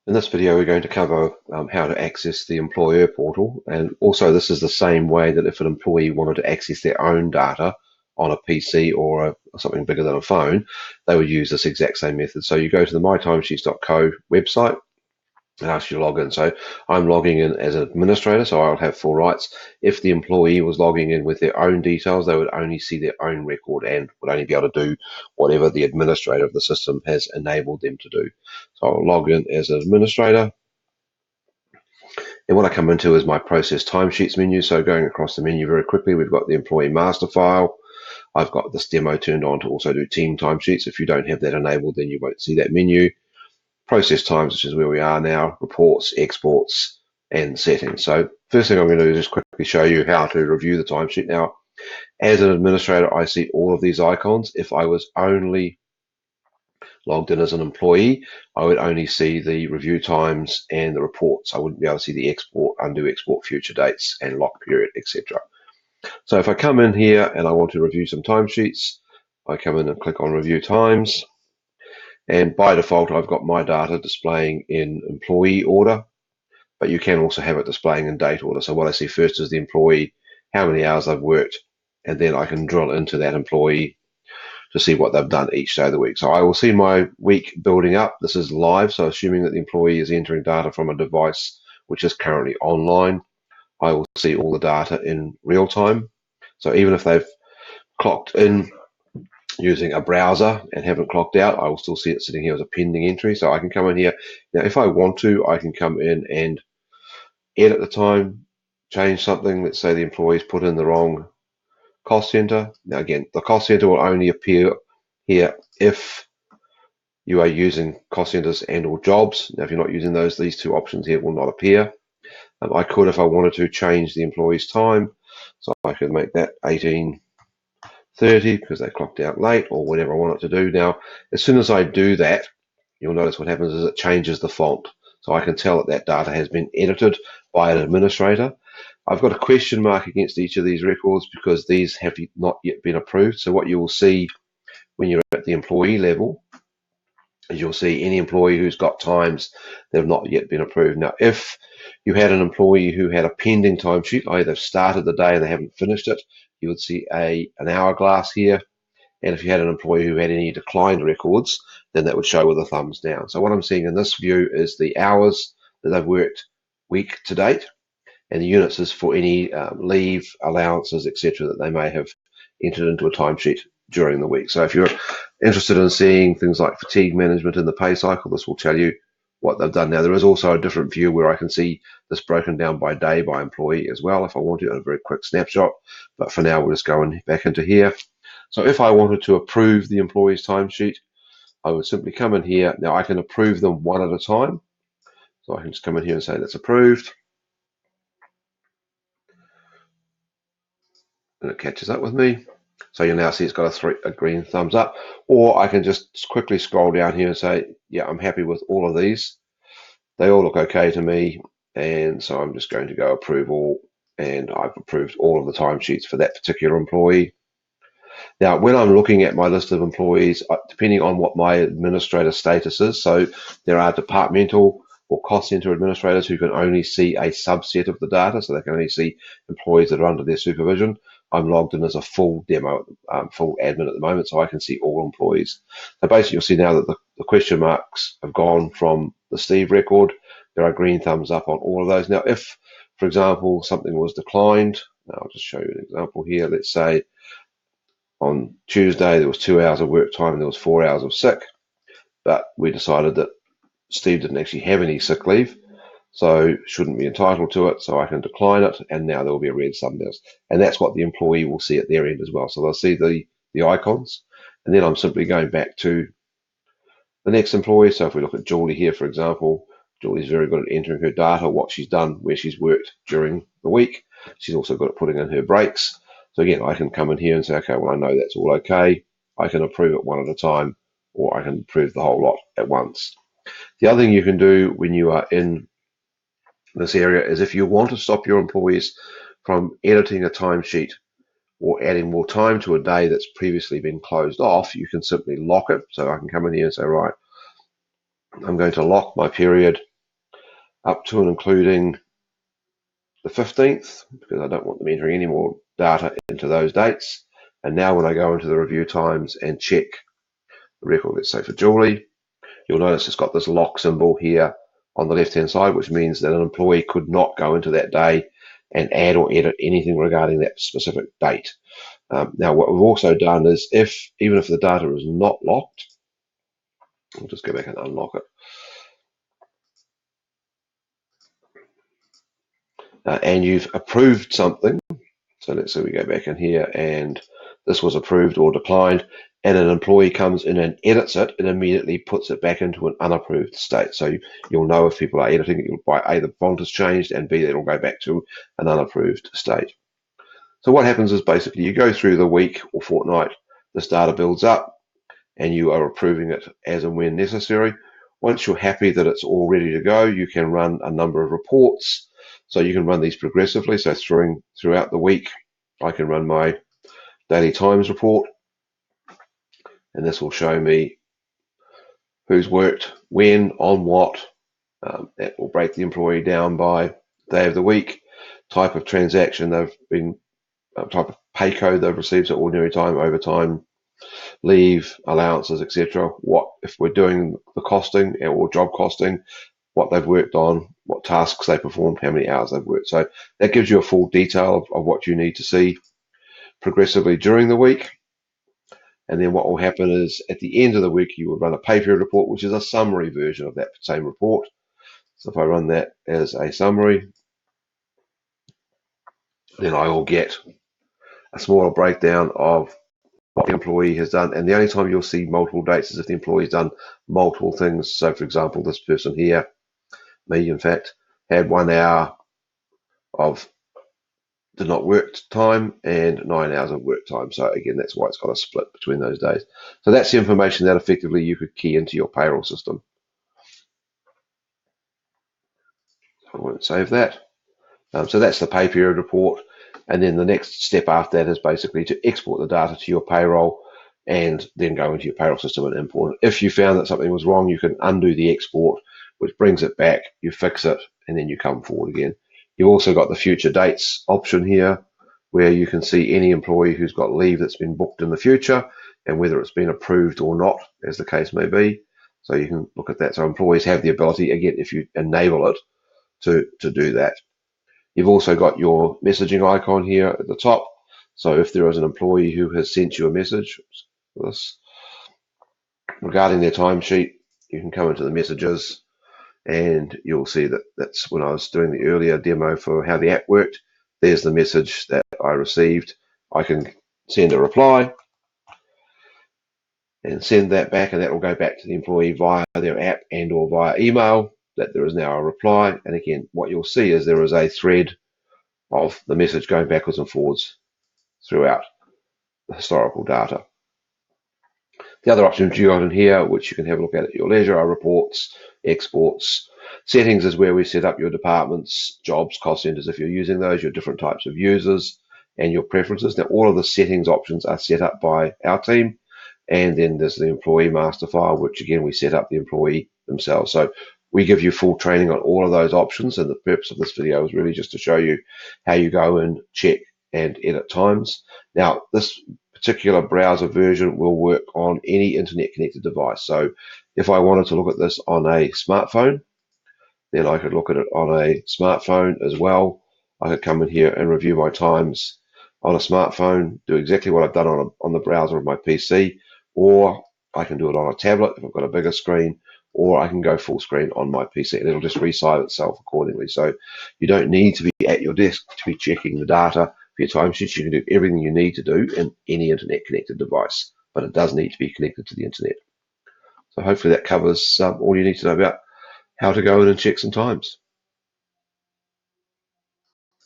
In this video, we're going to cover how to access the employer portal, and also this is the same way that if an employee wanted to access their own data on a PC or something bigger than a phone, they would use this exact same method. So you go to the mytimesheets.co website and asks you to log in. So I'm logging in as an administrator, so I'll have full rights. If the employee was logging in with their own details, they would only see their own record and would only be able to do whatever the administrator of the system has enabled them to do. So I'll log in as an administrator. And what I come into is my process timesheets menu. So going across the menu very quickly, we've got the employee master file. I've got this demo turned on to also do team timesheets. If you don't have that enabled, then you won't see that menu. Process times, which is where we are now, reports, exports, and settings. So first thing I'm going to do is just quickly show you how to review the timesheet. Now, as an administrator, I see all of these icons. If I was only logged in as an employee, I would only see the review times and the reports. I wouldn't be able to see the export, undo export, future dates, and lock period, etc. So if I come in here and I want to review some timesheets, I come in and click on review times. And by default, I've got my data displaying in employee order, but you can also have it displaying in date order. So what I see first is the employee, how many hours they've worked, and then I can drill into that employee to see what they've done each day of the week. So I will see my week building up. This is live, so assuming that the employee is entering data from a device which is currently online, I will see all the data in real time. So even if they've clocked in using a browser and haven't clocked out, I will still see it sitting here as a pending entry. So I can come in here. Now, if I want to, I can come in and edit the time, change something. Let's say the employee's put in the wrong cost center. Now, again, the cost center will only appear here if you are using cost centers and or jobs. Now, if you're not using those, these two options here will not appear. I could, if I wanted to, change the employee's time. So I could make that 18:30 because they clocked out late or whatever I want it to do. Now, as soon as I do that, you'll notice what happens is it changes the font. So I can tell that that data has been edited by an administrator. I've got a question mark against each of these records because these have not yet been approved. So what you will see when you're at the employee level is you'll see any employee who's got times that have not yet been approved. Now, if you had an employee who had a pending timesheet, i.e. they've started the day and they haven't finished it, you would see an hourglass here. And if you had an employee who had any declined records, then that would show with a thumbs down. So what I'm seeing in this view is the hours that they've worked week to date, and the units is for any leave, allowances, etc. that they may have entered into a timesheet during the week. So if you're interested in seeing things like fatigue management in the pay cycle, this will tell you what they've done. Now, there is also a different view where I can see this broken down by day by employee as well if I want to, in a very quick snapshot. But for now, we'll just go back into here. So if I wanted to approve the employee's timesheet, I would simply come in here. Now I can approve them one at a time. So I can just come in here and say that's approved. And it catches up with me. So you'll now see it's got a green thumbs up. Or I can just quickly scroll down here and say, yeah, I'm happy with all of these. They all look okay to me. And so I'm just going to go approve all. And I've approved all of the timesheets for that particular employee. Now, when I'm looking at my list of employees, depending on what my administrator status is, so there are departmental or cost center administrators who can only see a subset of the data, so they can only see employees that are under their supervision. I'm logged in as a full demo, full admin at the moment, so I can see all employees. So basically, you'll see now that the question marks have gone from the Steve record. There are green thumbs up on all of those. Now, if, for example, something was declined, I'll just show you an example here. Let's say on Tuesday, there was 2 hours of work time and there was 4 hours of sick, but we decided that Steve didn't actually have any sick leave, so shouldn't be entitled to it, so I can decline it, and now there will be a red thumbnail. And that's what the employee will see at their end as well. So they'll see the icons, and then I'm simply going back to the next employee. So if we look at Julie here, for example, Julie's very good at entering her data, what she's done, where she's worked during the week. She's also good at putting in her breaks. So again, I can come in here and say, okay, well, I know that's all okay. I can approve it one at a time, or I can approve the whole lot at once. The other thing you can do when you are in this area is if you want to stop your employees from editing a timesheet or adding more time to a day that's previously been closed off, you can simply lock it. So I can come in here and say, right, I'm going to lock my period up to and including the 15th, because I don't want them entering any more data into those dates. And now when I go into the review times and check the record, let's say for Julie, you'll notice it's got this lock symbol here on the left hand side, which means that an employee could not go into that day and add or edit anything regarding that specific date. Now what we've also done is, even if the data is not locked, I'll just go back and unlock it, and you've approved something. So let's say we go back in here and this was approved or declined, and an employee comes in and edits it, it immediately puts it back into an unapproved state. So you'll know if people are editing it by A, the font has changed, and B, it'll go back to an unapproved state. So what happens is basically you go through the week or fortnight, this data builds up, and you are approving it as and when necessary. Once you're happy that it's all ready to go, you can run a number of reports. So you can run these progressively. So throughout the week, I can run my daily times report, and this will show me who's worked when, on what. That will break the employee down by day of the week, type of transaction they've been, type of pay code they've received, so ordinary time, overtime, leave, allowances, etc. What if we're doing the costing or job costing, what they've worked on, what tasks they performed, how many hours they've worked. So that gives you a full detail of what you need to see progressively during the week. And then what will happen is at the end of the week, you will run a pay period report, which is a summary version of that same report. So if I run that as a summary, then I will get a smaller breakdown of what the employee has done. And the only time you'll see multiple dates is if the employee's done multiple things. So for example, this person here, me in fact, had 1 hour of did not work time and 9 hours of work time. So again, that's why it's got a split between those days. So that's the information that effectively you could key into your payroll system. I won't save that. So that's the pay period report. And then the next step after that is basically to export the data to your payroll and then go into your payroll system and import it. If you found that something was wrong, you can undo the export, which brings it back, you fix it, and then you come forward again. You've also got the future dates option here, where you can see any employee who's got leave that's been booked in the future and whether it's been approved or not, as the case may be. So you can look at that. So employees have the ability, again, if you enable it, to do that. You've also got your messaging icon here at the top. So if there is an employee who has sent you a message regarding their timesheet, you can come into the messages and you'll see that that's when I was doing the earlier demo for how the app worked. There's the message that I received. I can send a reply and send that back, and that will go back to the employee via their app and or via email that there is now a reply. And again, what you'll see is there is a thread of the message going backwards and forwards throughout the historical data. The other options you got in here, which you can have a look at your leisure, are reports, exports. Settings is where we set up your departments, jobs, cost centers if you're using those, your different types of users, and your preferences. Now, all of the settings options are set up by our team. And then there's the employee master file, which again, we set up the employee themselves. So we give you full training on all of those options. And the purpose of this video is really just to show you how you go and check and edit times. Now, this particular browser version will work on any internet connected device. So if I wanted to look at this on a smartphone, then I could look at it on a smartphone as well. I could come in here and review my times on a smartphone, do exactly what I've done on the browser of my PC, or I can do it on a tablet if I've got a bigger screen, or I can go full screen on my PC and it'll just resize itself accordingly. So you don't need to be at your desk to be checking the data for your timesheets. You can do everything you need to do in any internet connected device, but it does need to be connected to the internet. So hopefully that covers all you need to know about how to go in and check some times.